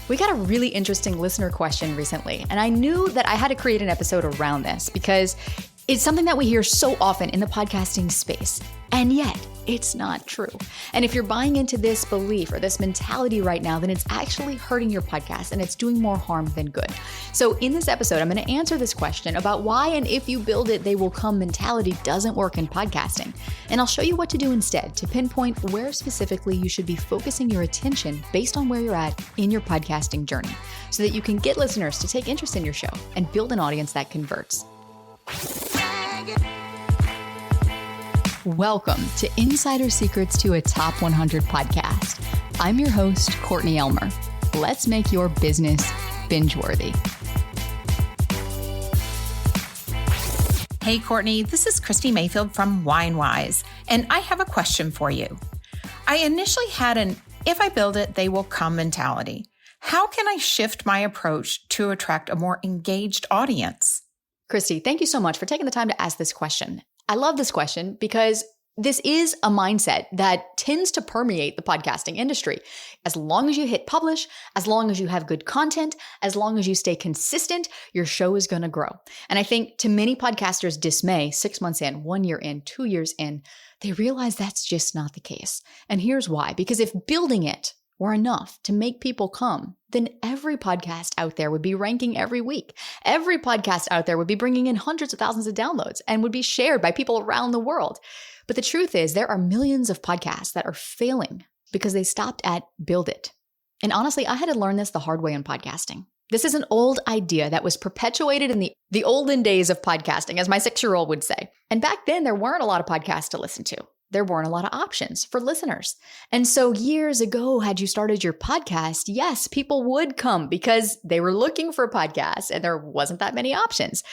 We got a really interesting listener question recently, and I knew that I had to create an episode around this because it's something that we hear so often in the podcasting space, and yet it's not true. And if you're buying into this belief or this mentality right now, then it's actually hurting your podcast and it's doing more harm than good. So in this episode, I'm going to answer this question about why and if you build it, they will come mentality doesn't work in podcasting. And I'll show you what to do instead to pinpoint where specifically you should be focusing your attention based on where you're at in your podcasting journey so that you can get listeners to take interest in your show and build an audience that converts. Welcome to Insider Secrets to a Top 100 podcast. I'm your host, Courtney Elmer. Let's make your business binge-worthy. Hey, Courtney, this is Christy Mayfield from WineWise, and I have a question for you. I initially had an if I build it, they will come mentality. How can I shift my approach to attract a more engaged audience? Christy, thank you so much for taking the time to ask this question. I love this question because this is a mindset that tends to permeate the podcasting industry. As long as you hit publish, as long as you have good content, as long as you stay consistent, your show is going to grow. And I think to many podcasters' dismay, 6 months in, 1 year in, 2 years in, they realize that's just not the case. And here's why. Because if building it were enough to make people come, then every podcast out there would be ranking every week. Every podcast out there would be bringing in hundreds of thousands of downloads and would be shared by people around the world. But the truth is there are millions of podcasts that are failing because they stopped at build it. And honestly, I had to learn this the hard way in podcasting. This is an old idea that was perpetuated in the olden days of podcasting, as my 6-year-old would say. And back then, there weren't a lot of podcasts to listen to. There weren't a lot of options for listeners. And so years ago, had you started your podcast, yes, people would come because they were looking for podcasts and there wasn't that many options.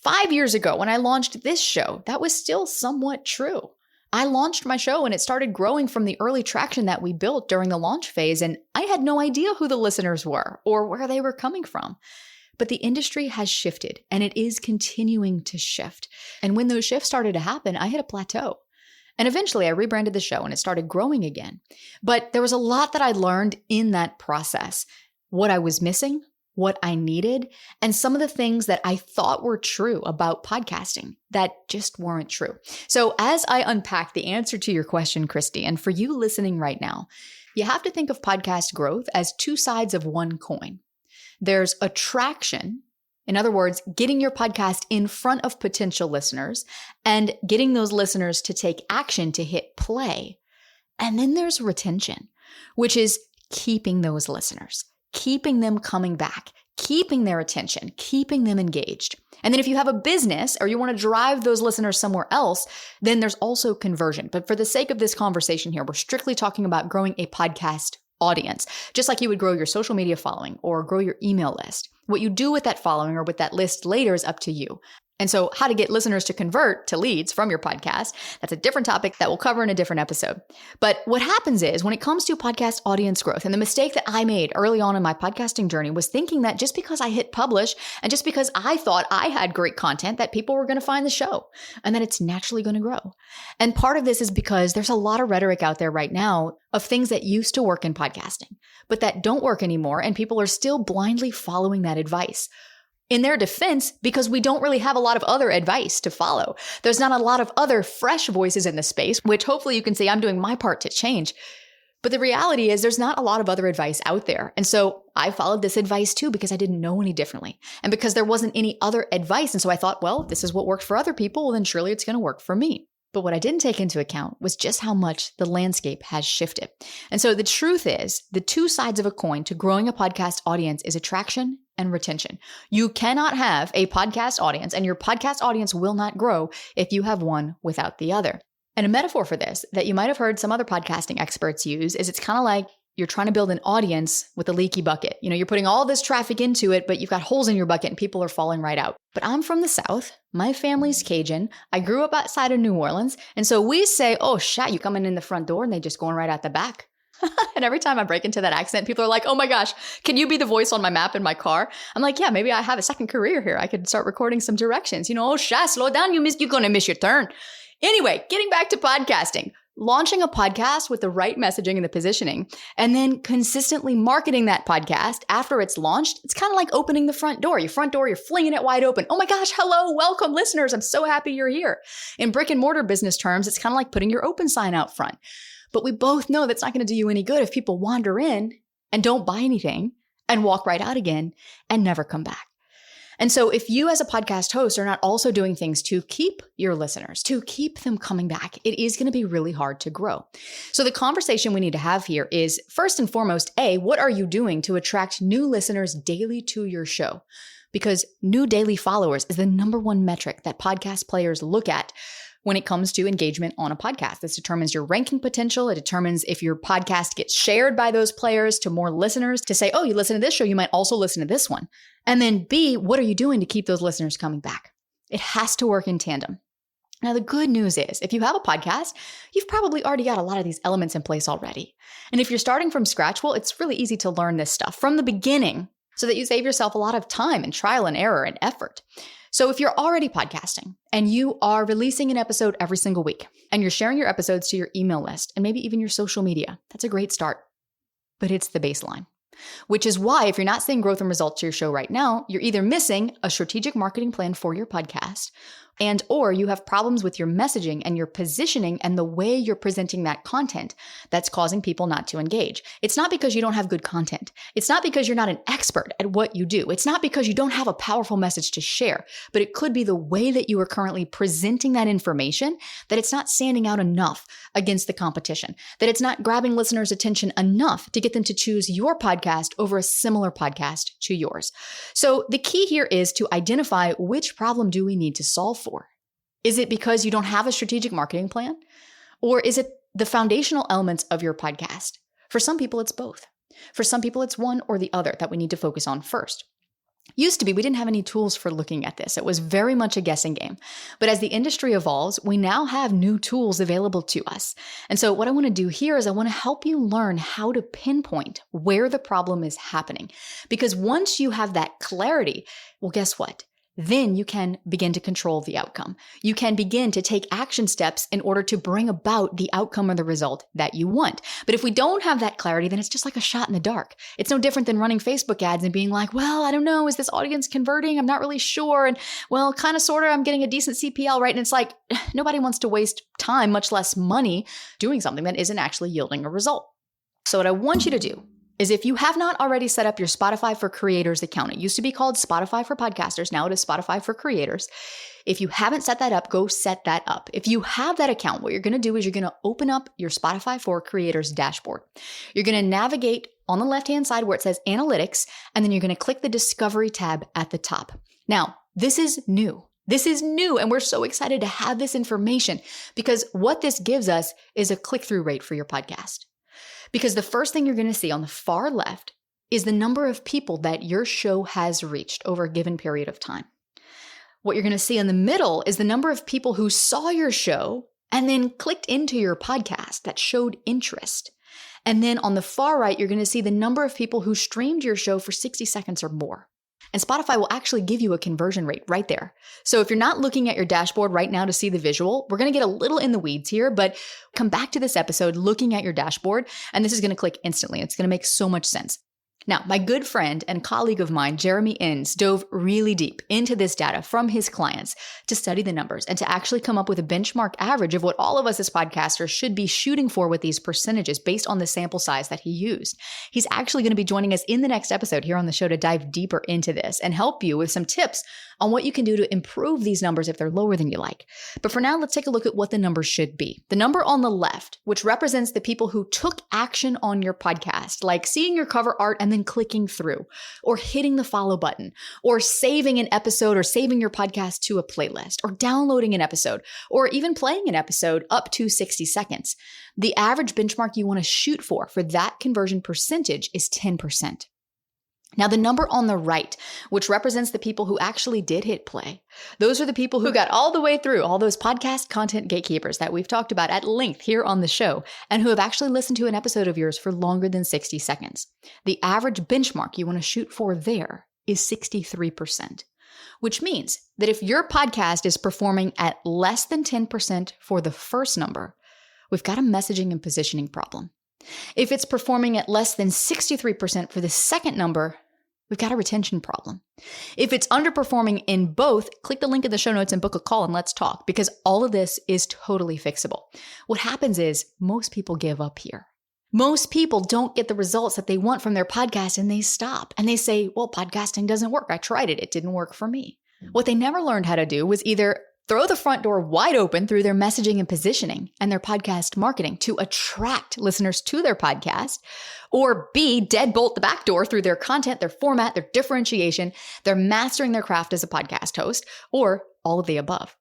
5 years ago, when I launched this show, that was still somewhat true. I launched my show and it started growing from the early traction that we built during the launch phase, and I had no idea who the listeners were or where they were coming from. But the industry has shifted and it is continuing to shift. And when those shifts started to happen, I hit a plateau. And eventually I rebranded the show and it started growing again. But there was a lot that I learned in that process. What I was missing, what I needed, and some of the things that I thought were true about podcasting that just weren't true. So as I unpack the answer to your question, Christy, and for you listening right now, you have to think of podcast growth as two sides of one coin. There's attraction. In other words, getting your podcast in front of potential listeners and getting those listeners to take action to hit play. And then there's retention, which is keeping those listeners, keeping them coming back, keeping their attention, keeping them engaged. And then if you have a business or you want to drive those listeners somewhere else, then there's also conversion. But for the sake of this conversation here, we're strictly talking about growing a podcast audience, just like you would grow your social media following or grow your email list. What you do with that following or with that list later is up to you. And so how to get listeners to convert to leads from your podcast, that's a different topic that we'll cover in a different episode. But what happens is when it comes to podcast audience growth, and the mistake that I made early on in my podcasting journey was thinking that just because I hit publish and just because I thought I had great content that people were going to find the show and that it's naturally going to grow. And part of this is because there's a lot of rhetoric out there right now of things that used to work in podcasting, but that don't work anymore. And people are still blindly following that advice. In their defense, because we don't really have a lot of other advice to follow. There's not a lot of other fresh voices in the space, which hopefully you can see I'm doing my part to change. But the reality is there's not a lot of other advice out there. And so I followed this advice too because I didn't know any differently. And because there wasn't any other advice. And so I thought, well, this is what worked for other people, well, then surely it's going to work for me. But what I didn't take into account was just how much the landscape has shifted. And so the truth is, the two sides of a coin to growing a podcast audience is attraction and retention. You cannot have a podcast audience, and your podcast audience will not grow if you have one without the other. And a metaphor for this that you might have heard some other podcasting experts use is it's kind of like you're trying to build an audience with a leaky bucket. You know, you're putting all this traffic into it, but you've got holes in your bucket and people are falling right out. But I'm from the South. My family's Cajun. I grew up outside of New Orleans. And so we say, oh, shat, you coming in the front door and they just going right out the back. And every time I break into that accent, people are like, oh my gosh, can you be the voice on my map in my car? I'm like, yeah, maybe I have a second career here. I could start recording some directions. You know, oh, shat, slow down. You're going to miss your turn. Anyway, getting back to podcasting. launching a podcast with the right messaging and the positioning, and then consistently marketing that podcast after it's launched, it's kind of like opening the front door. Your front door, you're flinging it wide open. Oh my gosh, hello, welcome listeners. I'm so happy you're here. In brick and mortar business terms, it's kind of like putting your open sign out front. But we both know that's not going to do you any good if people wander in and don't buy anything and walk right out again and never come back. And so if you as a podcast host are not also doing things to keep your listeners, to keep them coming back, it is going to be really hard to grow. So the conversation we need to have here is, first and foremost, A, what are you doing to attract new listeners daily to your show? Because new daily followers is the number one metric that podcast players look at when it comes to engagement on a podcast. This determines your ranking potential. It determines if your podcast gets shared by those players to more listeners to say, oh, you listen to this show, you might also listen to this one. And then B, what are you doing to keep those listeners coming back? It has to work in tandem. Now, the good news is if you have a podcast, you've probably already got a lot of these elements in place already. And if you're starting from scratch, well, it's really easy to learn this stuff from the beginning so that you save yourself a lot of time and trial and error and effort. So if you're already podcasting and you are releasing an episode every single week and you're sharing your episodes to your email list and maybe even your social media, that's a great start. But it's the baseline, which is why if you're not seeing growth and results to your show right now, you're either missing a strategic marketing plan for your podcast and or you have problems with your messaging and your positioning and the way you're presenting that content that's causing people not to engage. It's not because you don't have good content. It's not because you're not an expert at what you do. It's not because you don't have a powerful message to share, but it could be the way that you are currently presenting that information, that it's not standing out enough against the competition, that it's not grabbing listeners' attention enough to get them to choose your podcast over a similar podcast to yours. So the key here is to identify which problem do we need to solve for. Is it because you don't have a strategic marketing plan? Or is it the foundational elements of your podcast? For some people, it's both. For some people, it's one or the other that we need to focus on first. Used to be, we didn't have any tools for looking at this. It was very much a guessing game. But as the industry evolves, we now have new tools available to us. And so what I want to do here is I want to help you learn how to pinpoint where the problem is happening. Because once you have that clarity, well, guess what? Then you can begin to control the outcome. You can begin to take action steps in order to bring about the outcome or the result that you want. But if we don't have that clarity, then it's just like a shot in the dark. It's no different than running Facebook ads and being like, well, I don't know, is this audience converting? I'm not really sure. And well, kind of, sort of, I'm getting a decent CPL, right? And it's like, nobody wants to waste time, much less money, doing something that isn't actually yielding a result. So what I want you to do is if you have not already set up your Spotify for Creators account, it used to be called Spotify for Podcasters. Now it is Spotify for Creators. If you haven't set that up, go set that up. If you have that account, what you're going to do is you're going to open up your Spotify for Creators dashboard. You're going to navigate on the left-hand side where it says Analytics, and then you're going to click the Discovery tab at the top. Now, this is new. This is new, and we're so excited to have this information because what this gives us is a click-through rate for your podcast. Because the first thing you're going to see on the far left is the number of people that your show has reached over a given period of time. What you're going to see in the middle is the number of people who saw your show and then clicked into your podcast that showed interest. And then on the far right, you're going to see the number of people who streamed your show for 60 seconds or more. And Spotify will actually give you a conversion rate right there. So if you're not looking at your dashboard right now to see the visual, we're going to get a little in the weeds here, but come back to this episode looking at your dashboard, and this is going to click instantly. It's going to make so much sense. Now, my good friend and colleague of mine, Jeremy Inns, dove really deep into this data from his clients to study the numbers and to actually come up with a benchmark average of what all of us as podcasters should be shooting for with these percentages based on the sample size that he used. He's actually going to be joining us in the next episode here on the show to dive deeper into this and help you with some tips on what you can do to improve these numbers if they're lower than you like. But for now, let's take a look at what the numbers should be. The number on the left, which represents the people who took action on your podcast, like seeing your cover art and then clicking through, or hitting the follow button, or saving an episode or saving your podcast to a playlist, or downloading an episode, or even playing an episode up to 60 seconds. The average benchmark you want to shoot for that conversion percentage is 10%. Now, the number on the right, which represents the people who actually did hit play, those are the people who got all the way through all those podcast content gatekeepers that we've talked about at length here on the show and who have actually listened to an episode of yours for longer than 60 seconds. The average benchmark you want to shoot for there is 63%, which means that if your podcast is performing at less than 10% for the first number, we've got a messaging and positioning problem. If it's performing at less than 63% for the second number, we've got a retention problem. If it's underperforming in both, click the link in the show notes and book a call and let's talk, because all of this is totally fixable. What happens is most people give up here. Most people don't get the results that they want from their podcast and they stop and they say, well, podcasting doesn't work. I tried it. It didn't work for me. What they never learned how to do was either throw the front door wide open through their messaging and positioning and their podcast marketing to attract listeners to their podcast, or B, deadbolt the back door through their content, their format, their differentiation, they're mastering their craft as a podcast host, or all of the above.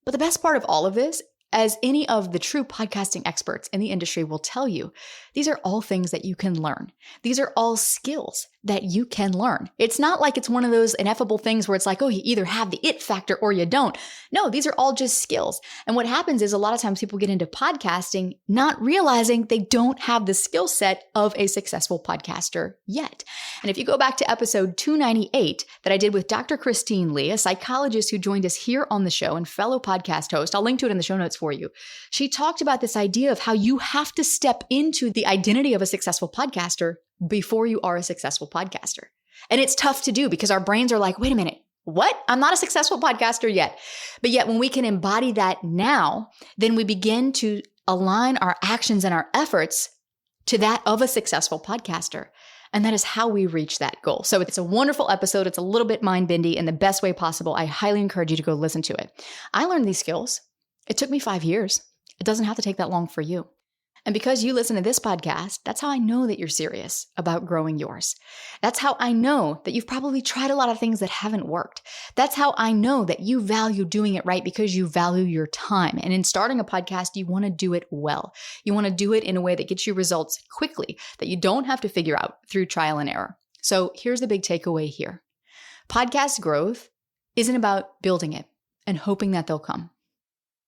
But the best part of all of this, as any of the true podcasting experts in the industry will tell you, these are all things that you can learn. These are all skills that you can learn. It's not like it's one of those ineffable things where it's like, oh, you either have the it factor or you don't. No, these are all just skills. And what happens is a lot of times people get into podcasting not realizing they don't have the skill set of a successful podcaster yet. And if you go back to episode 298 that I did with Dr. Christine Lee, a psychologist who joined us here on the show and fellow podcast host, I'll link to it in the show notes for you. She talked about this idea of how you have to step into the identity of a successful podcaster before you are a successful podcaster. And it's tough to do because our brains are like, wait a minute, what? I'm not a successful podcaster yet. But yet when we can embody that now, then we begin to align our actions and our efforts to that of a successful podcaster. And that is how we reach that goal. So it's a wonderful episode. It's a little bit mind-bendy in the best way possible. I highly encourage you to go listen to it. I learned these skills. It took me 5 years. It doesn't have to take that long for you. And because you listen to this podcast, that's how I know that you're serious about growing yours. That's how I know that you've probably tried a lot of things that haven't worked. That's how I know that you value doing it right because you value your time. And in starting a podcast, you want to do it well. You want to do it in a way that gets you results quickly, that you don't have to figure out through trial and error. So here's the big takeaway here. Podcast growth isn't about building it and hoping that they'll come.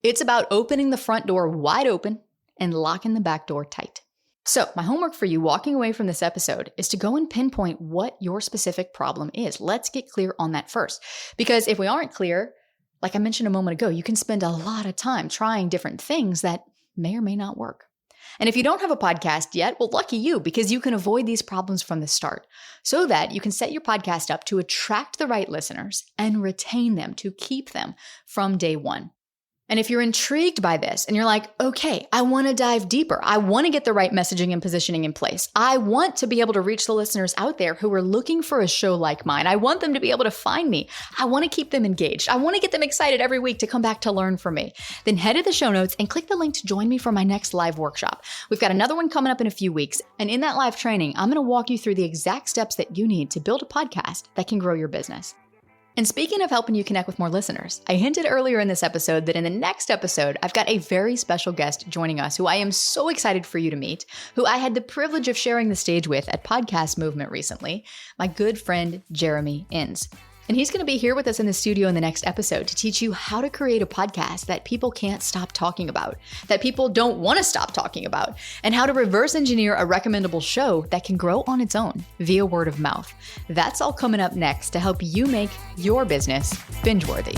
It's about opening the front door wide open and locking the back door tight. So my homework for you walking away from this episode is to go and pinpoint what your specific problem is. Let's get clear on that first. Because if we aren't clear, like I mentioned a moment ago, you can spend a lot of time trying different things that may or may not work. And if you don't have a podcast yet, well, lucky you, because you can avoid these problems from the start so that you can set your podcast up to attract the right listeners and retain them, to keep them from day one. And if you're intrigued by this and you're like, okay, I want to dive deeper. I want to get the right messaging and positioning in place. I want to be able to reach the listeners out there who are looking for a show like mine. I want them to be able to find me. I want to keep them engaged. I want to get them excited every week to come back to learn from me. Then head to the show notes and click the link to join me for my next live workshop. We've got another one coming up in a few weeks. And in that live training, I'm going to walk you through the exact steps that you need to build a podcast that can grow your business. And speaking of helping you connect with more listeners, I hinted earlier in this episode that in the next episode, I've got a very special guest joining us who I am so excited for you to meet, who I had the privilege of sharing the stage with at Podcast Movement recently, my good friend, Jeremy Inns. And he's going to be here with us in the studio in the next episode to teach you how to create a podcast that people can't stop talking about, that people don't want to stop talking about, and how to reverse engineer a recommendable show that can grow on its own via word of mouth. That's all coming up next to help you make your business binge-worthy.